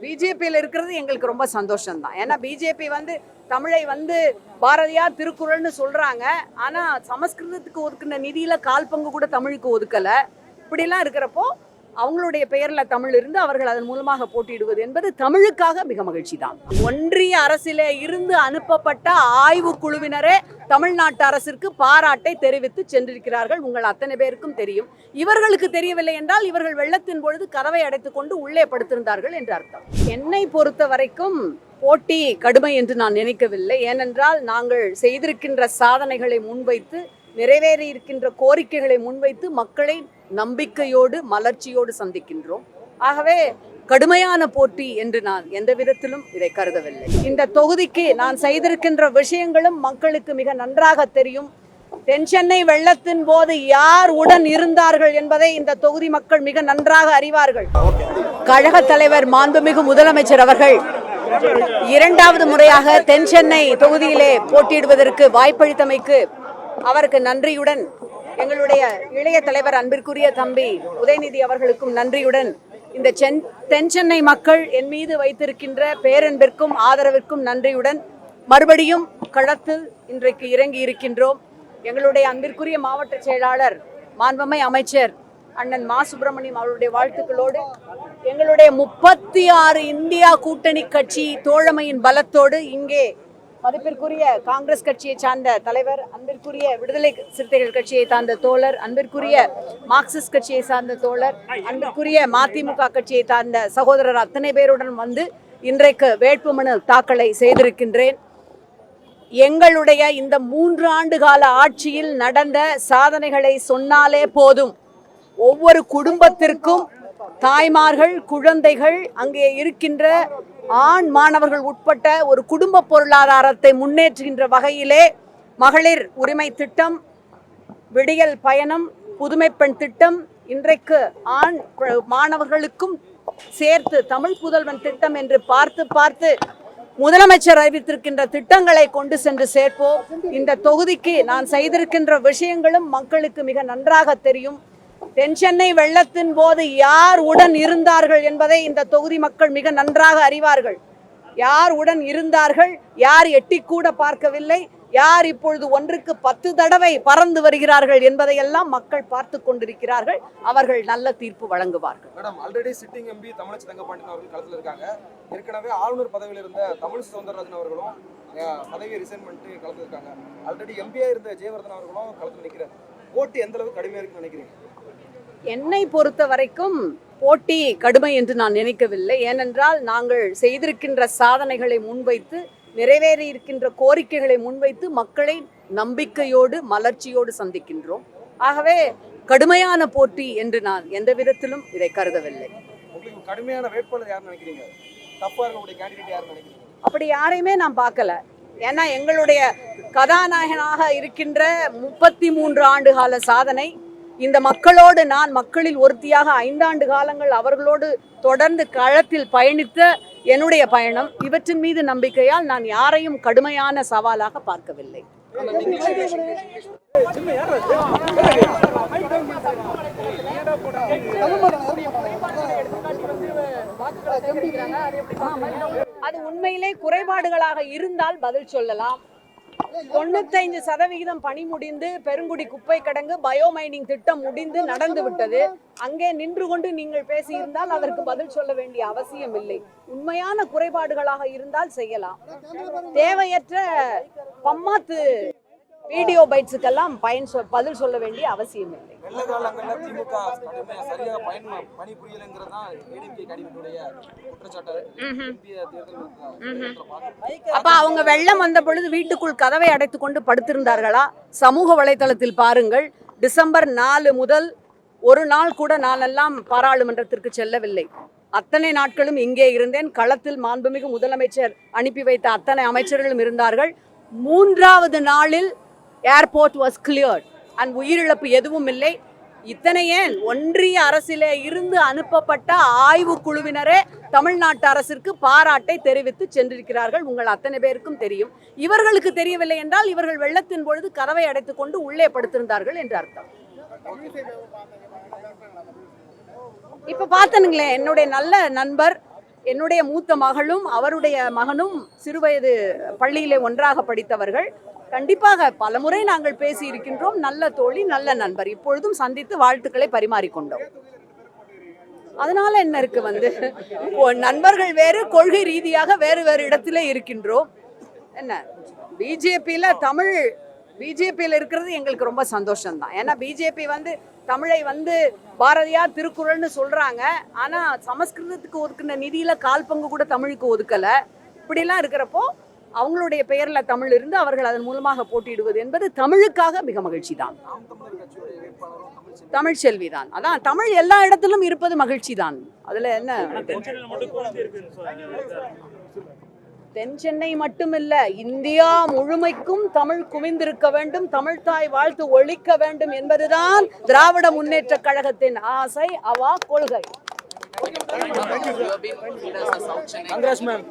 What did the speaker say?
பிஜேபியில் இருக்கிறது எங்களுக்கு ரொம்ப சந்தோஷம்தான். ஏன்னா பிஜேபி தமிழை பாரதியார் திருக்குறள்னு சொல்றாங்க. ஆனா சமஸ்கிருதத்துக்கு ஒதுக்குன நிதியில கால் பங்கு கூட தமிழுக்கு ஒதுக்கல. இப்படிலாம் இருக்கிறப்போ அவங்களுடைய பெயர்ல தமிழ் இருந்து அவர்கள் அதன் மூலமாக போட்டியிடுவது என்பது தமிழுக்காக மிக மகிழ்ச்சி தான். ஒன்றிய அரசிலே இருந்து அனுப்பப்பட்ட ஆய்வு குழுவினரே தமிழ்நாட்டு அரசிற்கு பாராட்டை தெரிவித்து சென்றிருக்கிறார்கள். உங்கள் அத்தனை பேருக்கும் தெரியும். இவர்களுக்கு தெரியவில்லை என்றால் இவர்கள் வெள்ளத்தின் பொழுது கதவை அடைத்துக் கொண்டு உள்ளே படுத்திருந்தார்கள் என்று அர்த்தம். என்னை பொறுத்த வரைக்கும் போட்டி கடுமை என்று நான் நினைக்கவில்லை. ஏனென்றால் நாங்கள் செய்திருக்கின்ற சாதனைகளை முன்வைத்து, நிறைவேறி இருக்கின்ற கோரிக்கைகளை முன்வைத்து மக்களை நம்பிக்கையோடு மலர்ச்சியோடு சந்திக்கின்றோம். ஆகவே கடுமையான போட்டி என்று நான் எந்த விதத்திலும் இதை கருதவில்லை. இந்த தொகுதிக்கு நான் செய்திருக்கின்ற விஷயங்களும் மக்களுக்கு மிக நன்றாக தெரியும். தென்சென்னை வெள்ளத்தின் போது யார் உடன் இருந்தார்கள் என்பதை இந்த தொகுதி மக்கள் மிக நன்றாக அறிவார்கள். கழக தலைவர் மாண்புமிகு முதலமைச்சர் அவர்கள் இரண்டாவது முறையாக தென்சென்னை தொகுதியிலே போட்டியிடுவதற்கு வாய்ப்பளித்தமைக்கு அவருக்கு நன்றியுடன், எங்களுடைய இளைய தலைவர் அன்பிற்குரிய தம்பி உதயநிதி அவர்களுக்கும் நன்றியுடன், இந்த தென்சென்னை மக்கள் என் மீது வைத்திருக்கின்ற பேரன்பிற்கும் ஆதரவிற்கும் நன்றியுடன் மறுபடியும் களத்தில் இன்றைக்கு இறங்கி இருக்கின்றோம். எங்களுடைய அன்பிற்குரிய மாவட்ட செயலாளர் மாண்புமை அமைச்சர் அண்ணன் மா சுப்பிரமணியம் அவருடைய வாழ்த்துக்களோடு, எங்களுடைய 36 இந்தியா கூட்டணி கட்சி தோழமையின் பலத்தோடு இங்கே மதிப்பிற்குரிய காங்கிரஸ் கட்சியை சார்ந்த தலைவர், அன்பிற்குரிய விடுதலை சிறுத்தைகள் கட்சியை சார்ந்த தோழர், அன்பிற்குரிய மார்க்சிஸ்ட் கட்சியை சார்ந்த தோழர், அன்பிற்குரிய மதிமுக கட்சியை சார்ந்த சகோதரர் அத்தனை பேருடன் இன்றைக்கு வேட்புமனு தாக்கலை செய்திருக்கின்றேன். எங்களுடைய இந்த 3 ஆண்டு கால ஆட்சியில் நடந்த சாதனைகளை சொன்னாலே போதும். ஒவ்வொரு குடும்பத்திற்கும் தாய்மார்கள், குழந்தைகள், அங்கே இருக்கின்ற ஆண் மாணவர்கள் உட்பட்ட ஒரு குடும்ப பொருளாதாரத்தை முன்னேற்றுகின்ற வகையிலே மகளிர் உரிமை திட்டம், விடியல் பயணம், புதுமை பெண் திட்டம், இன்றைக்கு ஆண் மாணவர்களுக்கும் சேர்த்து தமிழ் புதல்வன் திட்டம் என்று பார்த்து முதலமைச்சர் அறிவித்திருக்கின்ற திட்டங்களை கொண்டு சென்று சேர்ப்போம். இந்த தொகுதிக்கு நான் செய்திருக்கின்ற விஷயங்களும் மக்களுக்கு மிக நன்றாக தெரியும். தென்சென்னை வெள்ளத்தின் போது யார் உடன் இருந்தார்கள் என்பதை இந்த தொகுதி மக்கள் மிக நன்றாக அறிவார்கள். யார் உடன் இருந்தார்கள், யார் எட்டி கூட பார்க்கவில்லை, யார் இப்பொழுது ஒன்றுக்கு 10 தடவை பறந்து வருகிறார்கள் என்பதையெல்லாம் மக்கள் பார்த்து கொண்டிருக்கிறார்கள். அவர்கள் நல்ல தீர்ப்பு வழங்குவார்கள். மேடம், ஆல்ரெடி சிட்டிங் எம்பி தமிழச்சி தங்கப்பாண்டியன் அவர்கள் களத்தில் இருக்காங்க. ஏற்கனவே ஆளுநர் பதவியில் இருந்த தமிழ் சவுந்தரராஜன் அவர்களும் பதவியை ரிசைன் பண்ணிட்டு களத்தில் இருக்காங்க. ஆல்ரெடி எம்பியா இருந்த ஜெயவர்தன் அவர்களும் களத்தில் நிற்கிறார். போட்டி எந்த அளவுக்கு கடுமையா இருக்குன்னு நினைக்கிறீங்க? என்னை பொறுத்த வரைக்கும் போட்டி கடுமை என்று நான் நினைக்கவில்லை. ஏனென்றால் நாங்கள் செய்திருக்கின்ற சாதனைகளை முன்வைத்து, நிறைவேறி இருக்கின்ற கோரிக்கைகளை முன்வைத்து மக்களை நம்பிக்கையோடு மலர்ச்சியோடு சந்திக்கின்றோம். ஆகவே கடுமையான போட்டி என்று நான் எந்த விதத்திலும் இதை கருதவில்லை. உங்களுக்கு கடுமையான வேட்பாளர் யார் நினைக்கிறீங்க? தப்பா இருக்கக்கூடிய கேண்டிடேட் யார் நினைக்கிறீங்க? அப்படி யாரையுமே நான் பார்க்கல. ஏன்னா எங்களுடைய கதாநாயகனாக இருக்கின்ற 33 ஆண்டு கால சாதனை, இந்த மக்களோடு நான் மக்களில் ஒருத்தியாக 5 ஆண்டு காலங்கள் அவர்களோடு தொடர்ந்து களத்தில் பயணித்த என்னுடைய பயணம், இவற்றின் மீது நம்பிக்கையால் நான் யாரையும் கடுமையான சவாலாக பார்க்கவில்லை. அது உண்மையிலே குறைபாடுகளாக இருந்தால் பதில் சொல்லலாம். 95% பணி முடிந்து, பெருங்குடி குப்பை கிடங்கு பயோமைனிங் திட்டம் முடிந்து நடந்து விட்டது. அங்கே நின்று கொண்டு நீங்கள் பேசியிருந்தால் அதற்கு பதில் சொல்ல வேண்டிய அவசியம் இல்லை. உண்மையான குறைபாடுகளாக இருந்தால் செய்யலாம். தேவையற்ற பம்மாத்து வீடியோ பைட்ஸுக்கெல்லாம் பதில் சொல்ல வேண்டிய அவசியம் இல்லை. அப்ப அவங்க வெள்ளம் வந்த பொழுது வீட்டுக்குள் கதவை அடைத்துக் கொண்டு படுத்திருந்தார்களா? சமூக வலைதளத்தில் பாருங்கள். டிசம்பர் 4 முதல் ஒரு நாள் கூட நானெல்லாம் பாராளுமன்றத்திற்கு செல்லவில்லை. அத்தனை நாட்களும் இங்கே இருந்தேன். களத்தில் மாண்புமிகு முதலமைச்சர் அனுப்பி வைத்த அத்தனை அமைச்சர்களும் இருந்தார்கள். 3வது நாளில் ஏர்போர்ட் வாஸ் கிளியர்ட் அண்ட் உயிரிழப்பு எதுவும் இல்லை. இத்தனை ஏன், ஒன்றிய அரசிலே இருந்து அனுப்பப்பட்ட ஆய்வு குழுவினரே தமிழ்நாட்டு அரசிற்கு பாராட்டை தெரிவித்து சென்றிருக்கிறார்கள். உங்கள் அத்தனை பேருக்கும் தெரியும். இவர்களுக்கு தெரியவில்லை என்றால் இவர்கள் வெள்ளத்தின் பொழுது கதவை அடைத்துக் கொண்டு உள்ளே படுத்திருந்தார்கள் என்று அர்த்தம். இப்ப பார்த்தனுங்களேன், என்னுடைய நல்ல நண்பர் என்னுடைய மூத்த மகளும் அவருடைய மகனும் சிறுவயது பள்ளியிலே ஒன்றாக படித்தவர்கள். கண்டிப்பாக பலமுறை நாங்கள் பேசி இருக்கின்றோம். நல்ல தோழி, நல்ல நண்பர். இப்பொழுதும் சந்தித்து வாழ்த்துக்களை பரிமாறிக்கொண்டோம். அதனால என்ன இருக்கு நண்பர்கள் வேறு, கொள்கை ரீதியாக வேறு வேறு இடத்திலே இருக்கின்றோம். என்ன பிஜேபியில் இருக்கிறது எங்களுக்கு ரொம்ப சந்தோஷம்தான். ஏன்னா பிஜேபி தமிழை பாரதியார் திருக்குறள்னு சொல்றாங்க. ஆனா சமஸ்கிருதத்துக்கு ஒதுக்குன நிதியில கால் பங்கு கூட தமிழுக்கு ஒதுக்கல. இப்படிலாம் இருக்கிறப்போ அவங்களுடைய பெயர்ல தமிழ் இருந்து அவர்கள் அதன் மூலமாக போட்டியிடுவது என்பது தமிழுக்காக மிக மகிழ்ச்சி தான். தமிழ் செல்விதான். அதான் தமிழ் எல்லா இடத்திலும் இருப்பது மகிழ்ச்சி தான். அதுல என்ன, தென் சென்னை மட்டுமில்ல, இந்தியா முழுமைக்கும் தமிழ் குவிந்திருக்க வேண்டும், தமிழ் தாய் வாழ்த்து ஒழிக்க வேண்டும் என்பதுதான் திராவிட முன்னேற்ற கழகத்தின் ஆசை, அவா கொள்கை. Congrats, ma'am.